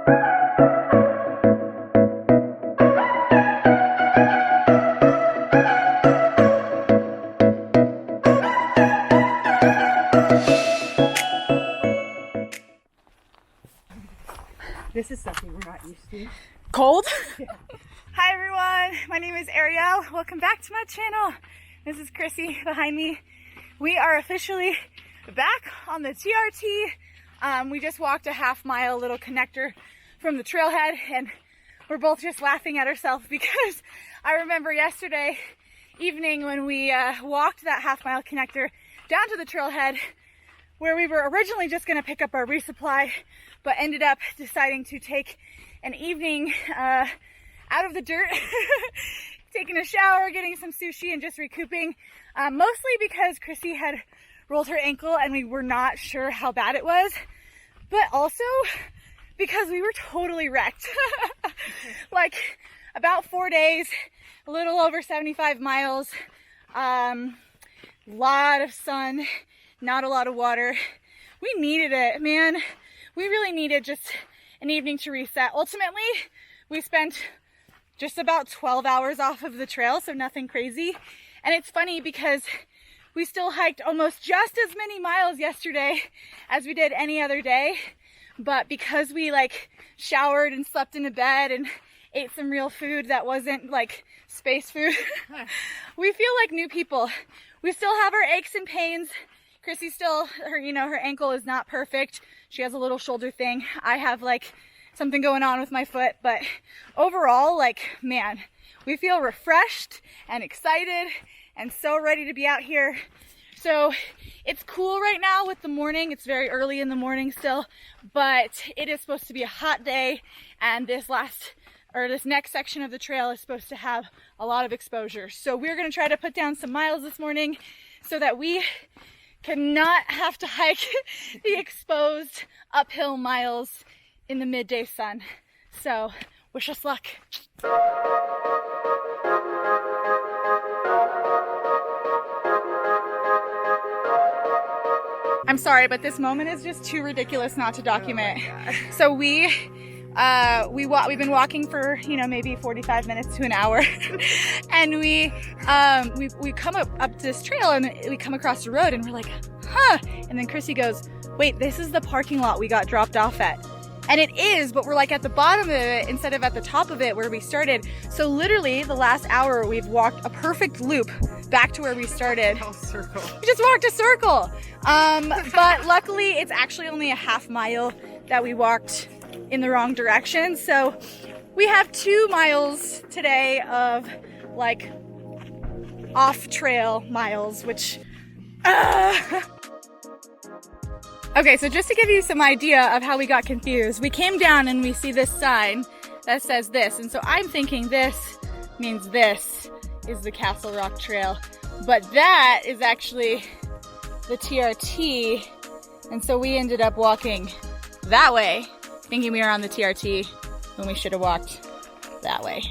This is something we're not used to. Cold? Yeah. Hi everyone, my name is Arielle. Welcome back to my channel. This is Chrissy behind me. We are officially back on the TRT. We just walked a half-mile little connector from the trailhead, and we're both just laughing at ourselves because I remember yesterday evening when we walked that half-mile connector down to the trailhead, where we were originally just going to pick up our resupply, but ended up deciding to take an evening out of the dirt, taking a shower, getting some sushi, and just recouping, mostly because Chrissy had rolled her ankle and we were not sure how bad it was, but also because we were totally wrecked. Like about 4 days, a little over 75 miles, lot of sun, not a lot of water. We needed it, man. We really needed just an evening to reset. Ultimately, we spent just about 12 hours off of the trail, so nothing crazy. And it's funny because we still hiked almost just as many miles yesterday as we did any other day. But because we like showered and slept in a bed and ate some real food that wasn't like space food, we feel like new people. We still have our aches and pains. Chrissy still, her ankle is not perfect. She has a little shoulder thing. I have like something going on with my foot, but overall, like, man, we feel refreshed and excited and so ready to be out here. So it's cool right now with the morning. It's very early in the morning still, but it is supposed to be a hot day, and this next section of the trail is supposed to have a lot of exposure. So we're gonna try to put down some miles this morning so that we cannot have to hike the exposed uphill miles in the midday sun. So wish us luck. I'm sorry, but this moment is just too ridiculous not to document. Oh, so we've been walking for, maybe 45 minutes to an hour. And we come up this trail and we come across the road and we're like, huh. And then Chrissy goes, wait, this is the parking lot we got dropped off at. And it is, but we're like at the bottom of it instead of at the top of it where we started. So literally the last hour we've walked a perfect loop back to where we started. Oh, circle. We just walked a circle. But luckily it's actually only a half mile that we walked in the wrong direction. So we have 2 miles today of like off trail miles, which, Okay, so just to give you some idea of how we got confused, we came down and we see this sign that says this. And so I'm thinking this means this is the Castle Rock Trail, but that is actually the TRT. And so we ended up walking that way, thinking we were on the TRT when we should have walked that way.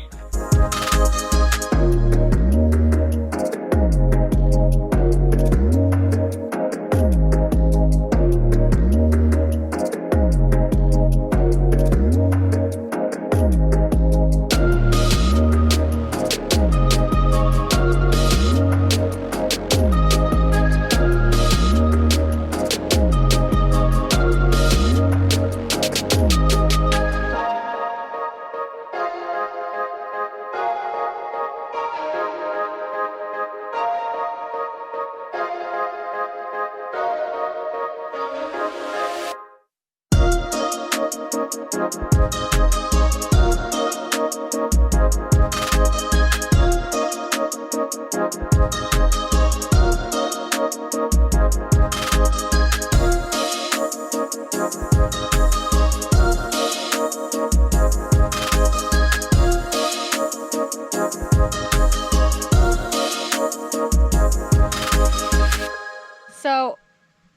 So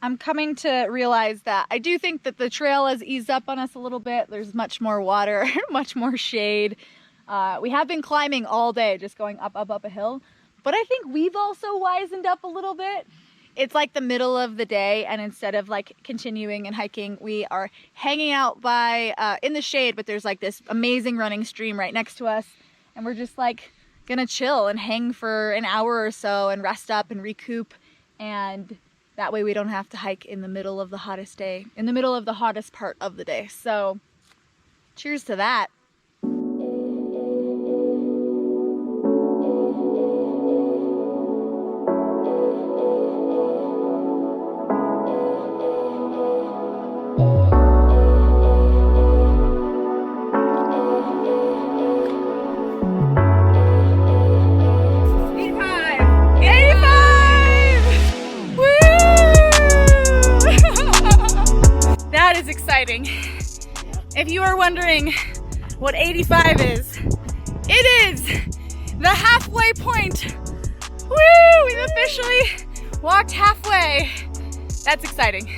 I'm coming to realize that I do think that the trail has eased up on us a little bit. There's much more water, much more shade. We have been climbing all day, just going up a hill. But I think we've also wisened up a little bit. it's like the middle of the day, and instead of like continuing and hiking, we are hanging out by in the shade, but there's like this amazing running stream right next to us, and we're just like gonna chill and hang for an hour or so and rest up and recoup, and that way we don't have to hike in the middle of the hottest day, in the middle of the hottest part of the day. So cheers to that. Exciting. If you are wondering what 85 is, it is the halfway point. Woo! We've officially walked halfway. That's exciting.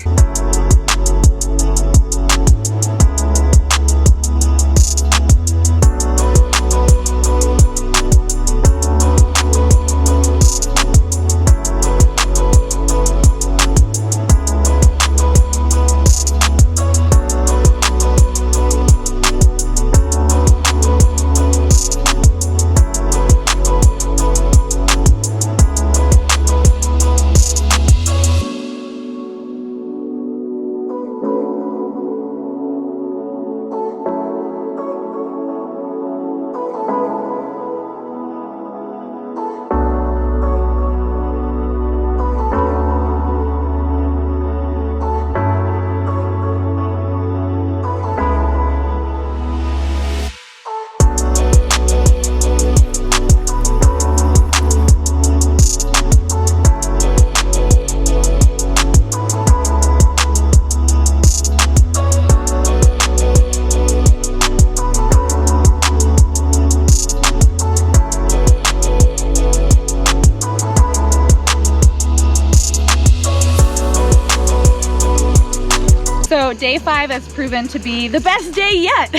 Day 5 has proven to be the best day yet.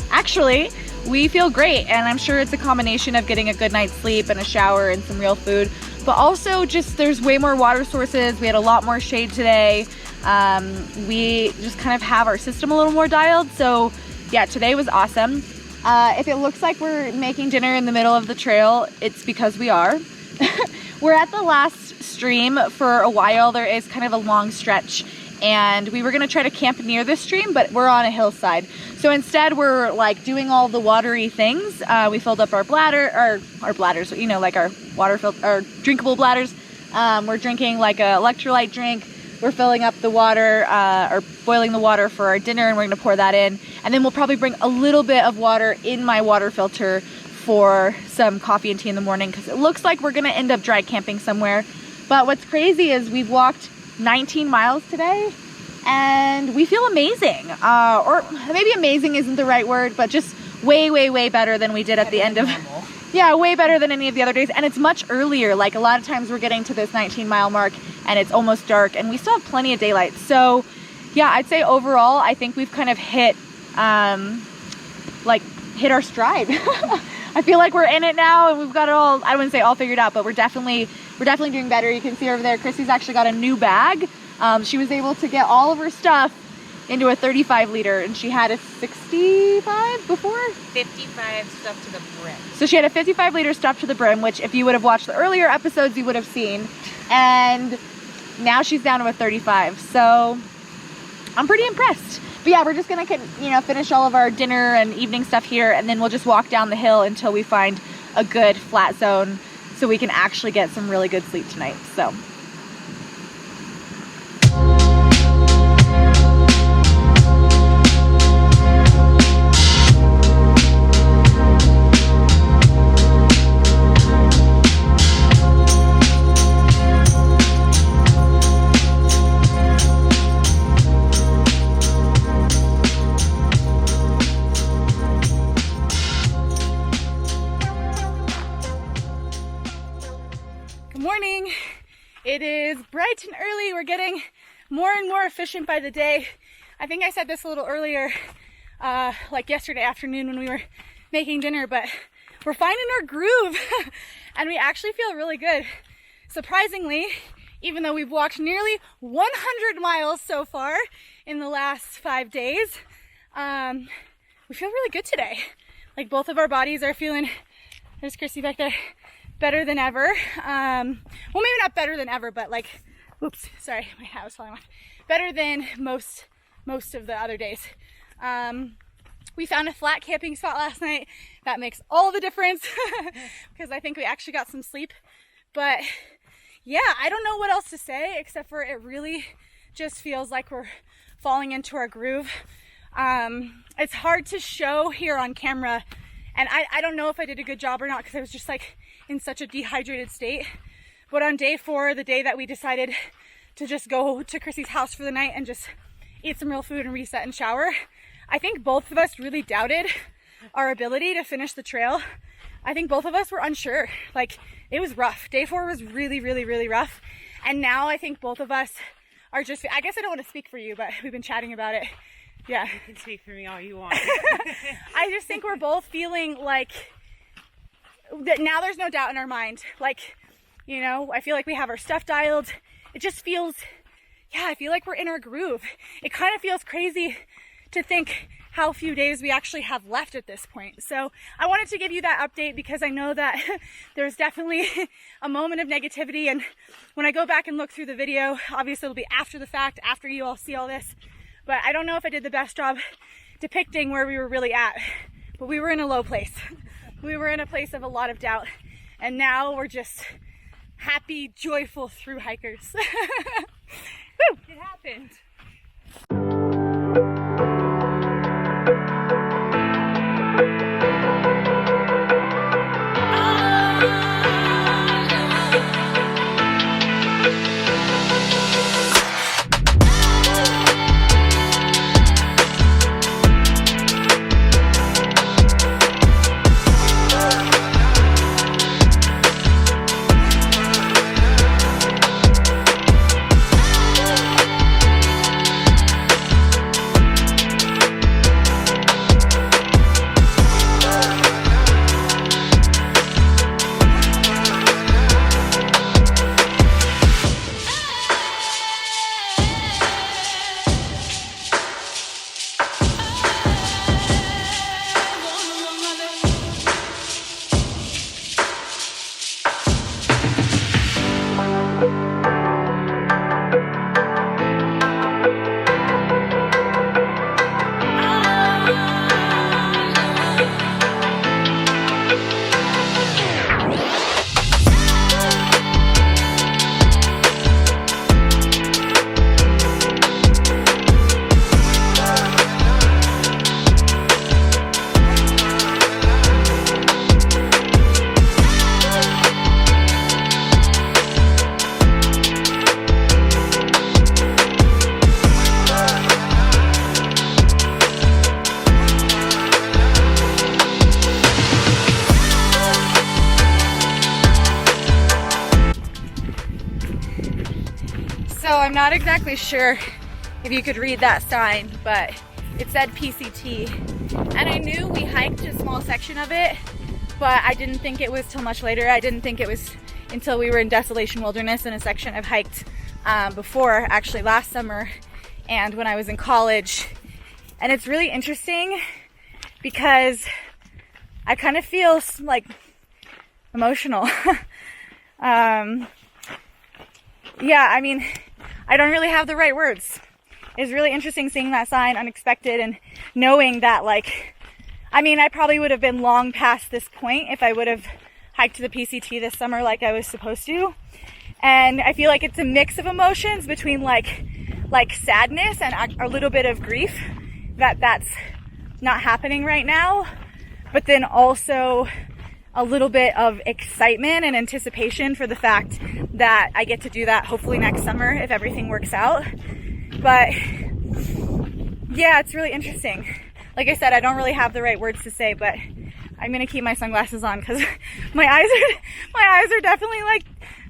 Actually, we feel great, and I'm sure it's a combination of getting a good night's sleep and a shower and some real food, but also just there's way more water sources. We had a lot more shade today. We just kind of have our system a little more dialed. So yeah, today was awesome. If it looks like we're making dinner in the middle of the trail, it's because we are. We're at the last stream for a while. There is kind of a long stretch, and we were gonna try to camp near this stream, but we're on a hillside. So instead we're like doing all the watery things. We filled up our bladders, you know, like our our drinkable bladders. We're drinking like a electrolyte drink. We're filling up the water, or boiling the water for our dinner, and we're gonna pour that in. And then we'll probably bring a little bit of water in my water filter for some coffee and tea in the morning, because it looks like we're gonna end up dry camping somewhere. But what's crazy is we've walked 19 miles today and we feel amazing. Or maybe amazing isn't the right word, but just way, way, way better than we did at the end of, yeah, way better than any of the other days. And it's much earlier. Like a lot of times we're getting to this 19-mile mark and it's almost dark and we still have plenty of daylight. So yeah, I'd say overall, I think we've kind of hit our stride. I feel like we're in it now and we've got it all, I wouldn't say all figured out, but we're definitely doing better. You can see over there, Chrissy's actually got a new bag. She was able to get all of her stuff into a 35 liter, and she had a 65 before? 55 stuffed to the brim. So she had a 55 liter stuffed to the brim, which if you would have watched the earlier episodes, you would have seen. And now she's down to a 35. So I'm pretty impressed. But yeah, we're just gonna, finish all of our dinner and evening stuff here, and then we'll just walk down the hill until we find a good flat zone so we can actually get some really good sleep tonight. So. It is bright and early. We're getting more and more efficient by the day. I think I said this a little earlier, like yesterday afternoon when we were making dinner, but we're finding our groove and we actually feel really good. Surprisingly, even though we've walked nearly 100 miles so far in the last 5 days. We feel really good today. Like both of our bodies are feeling, there's Chrissy back there, better than ever. Well, maybe not better than ever, but like, oops, sorry, my hat was falling off. Better than most of the other days. We found a flat camping spot last night. That makes all the difference because I think we actually got some sleep. But yeah, I don't know what else to say except for it really just feels like we're falling into our groove. It's hard to show here on camera, and I don't know if I did a good job or not because I was just like in such a dehydrated state. But on day 4, the day that we decided to just go to Chrissy's house for the night and just eat some real food and reset and shower, I think both of us really doubted our ability to finish the trail. I think both of us were unsure. Like, it was rough. Day 4 was really, really, really rough. And now I think both of us are just, I guess I don't want to speak for you, but we've been chatting about it. Yeah. You can speak for me all you want. I just think we're both feeling like that now there's no doubt in our mind. Like, you know, I feel like we have our stuff dialed. It just feels, yeah, I feel like we're in our groove. It kind of feels crazy to think how few days we actually have left at this point. So I wanted to give you that update because I know that there's definitely a moment of negativity, and when I go back and look through the video, obviously it'll be after the fact, after you all see all this, but I don't know if I did the best job depicting where we were really at, but we were in a low place. We were in a place of a lot of doubt, and now we're just happy, joyful through hikers. Woo! It happened. I'm not exactly sure if you could read that sign, but it said PCT. And I knew we hiked a small section of it, but I didn't think it was till much later. I didn't think it was until we were in Desolation Wilderness in a section I've hiked before, actually last summer and when I was in college. And it's really interesting because I kind of feel like emotional. Yeah, I mean, I don't really have the right words. It's really interesting seeing that sign, unexpected, and knowing that, like, I mean, I probably would have been long past this point if I would have hiked to the PCT this summer like I was supposed to. And I feel like it's a mix of emotions between like sadness and a little bit of grief that that's not happening right now, but then also a little bit of excitement and anticipation for the fact that I get to do that hopefully next summer if everything works out. But yeah, it's really interesting. Like I said, I don't really have the right words to say, but I'm gonna keep my sunglasses on because my eyes are definitely like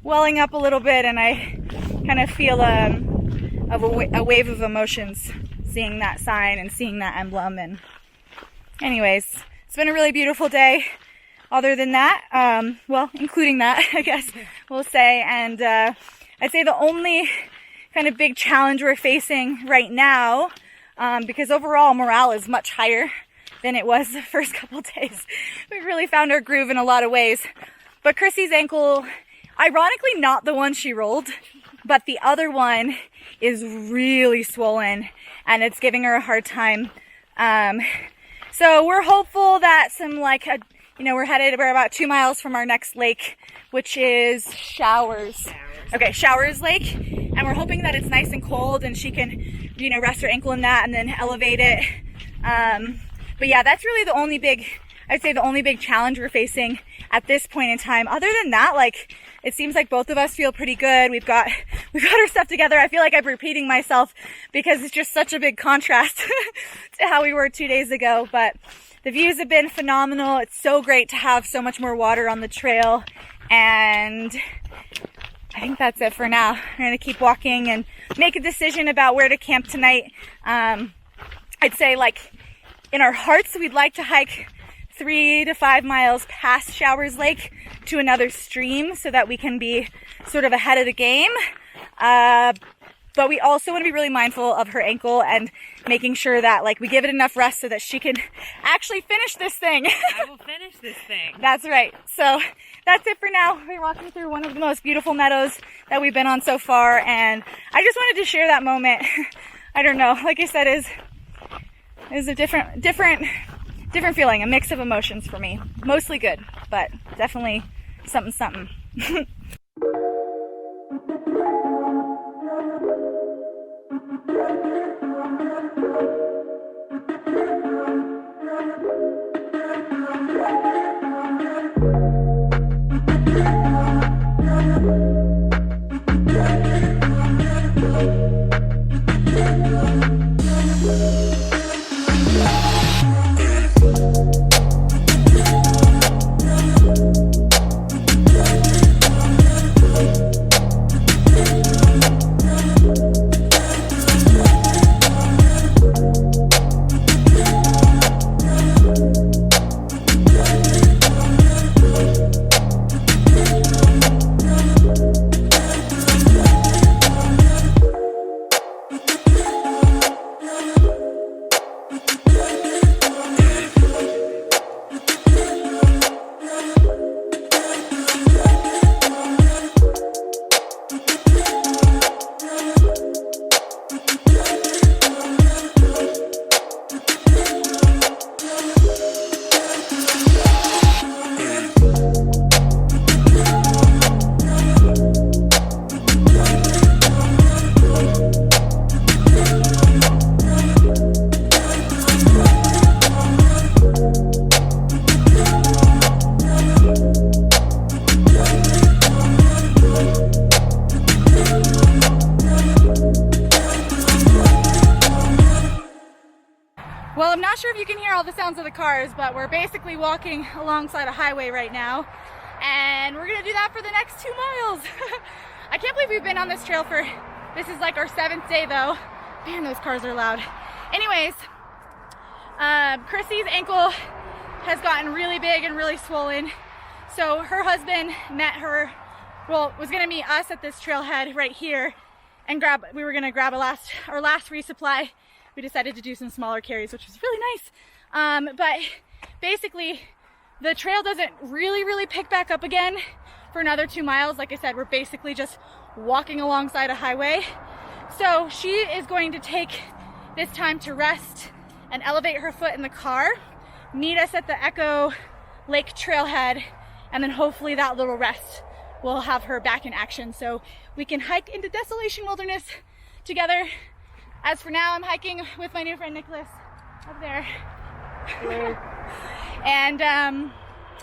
welling up a little bit, and I kind of feel a wave of emotions seeing that sign and seeing that emblem. And anyways, it's been a really beautiful day. Other than that, well, including that, I guess we'll say. And I'd say the only kind of big challenge we're facing right now, because overall morale is much higher than it was the first couple days. We really found our groove in a lot of ways. But Chrissy's ankle, ironically not the one she rolled, but the other one is really swollen and it's giving her a hard time. So we're hopeful that we're about 2 miles from our next lake, which is Showers. Okay, Showers Lake. And we're hoping that it's nice and cold and she can, rest her ankle in that and then elevate it. But yeah, that's really the only big challenge we're facing at this point in time. Other than that, it seems like both of us feel pretty good. We've got our stuff together. I feel like I'm repeating myself because it's just such a big contrast to how we were 2 days ago. But the views have been phenomenal. It's so great to have so much more water on the trail. And I think that's it for now. We're going to keep walking and make a decision about where to camp tonight. I'd say in our hearts, we'd like to hike 3 to 5 miles past Showers Lake to another stream so that we can be sort of ahead of the game. But we also want to be really mindful of her ankle and making sure that we give it enough rest so that she can actually finish this thing. I will finish this thing. That's right. So that's it for now. We're walking through one of the most beautiful meadows that we've been on so far, and I just wanted to share that moment. I don't know, like I said, is a different feeling, a mix of emotions for me. Mostly good, but definitely something. Well, I'm not sure if you can hear all the sounds of the cars, but we're basically walking alongside a highway right now, and we're gonna do that for the next 2 miles. I can't believe we've been on this trail this is our 7th day though. Man, those cars are loud. Anyways, Chrissy's ankle has gotten really big and really swollen. So her husband was gonna meet us at this trailhead right here and we were gonna grab our last resupply. We decided to do some smaller carries, which was really nice. But basically, the trail doesn't really pick back up again for another 2 miles. Like I said, we're basically just walking alongside a highway. So she is going to take this time to rest and elevate her foot in the car, meet us at the Echo Lake trailhead, and then hopefully that little rest will have her back in action so we can hike into Desolation Wilderness together. As for now, I'm hiking with my new friend Nicholas up there. Hello. And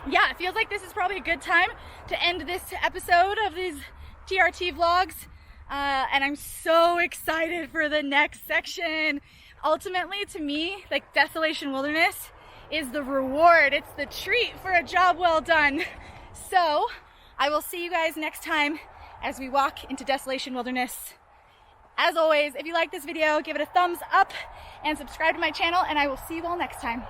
yeah, it feels like this is probably a good time to end this episode of these TRT vlogs. And I'm so excited for the next section. Ultimately, to me, Desolation Wilderness is the reward. It's the treat for a job well done. So I will see you guys next time as we walk into Desolation Wilderness. As always, if you like this video, give it a thumbs up and subscribe to my channel, and I will see you all next time.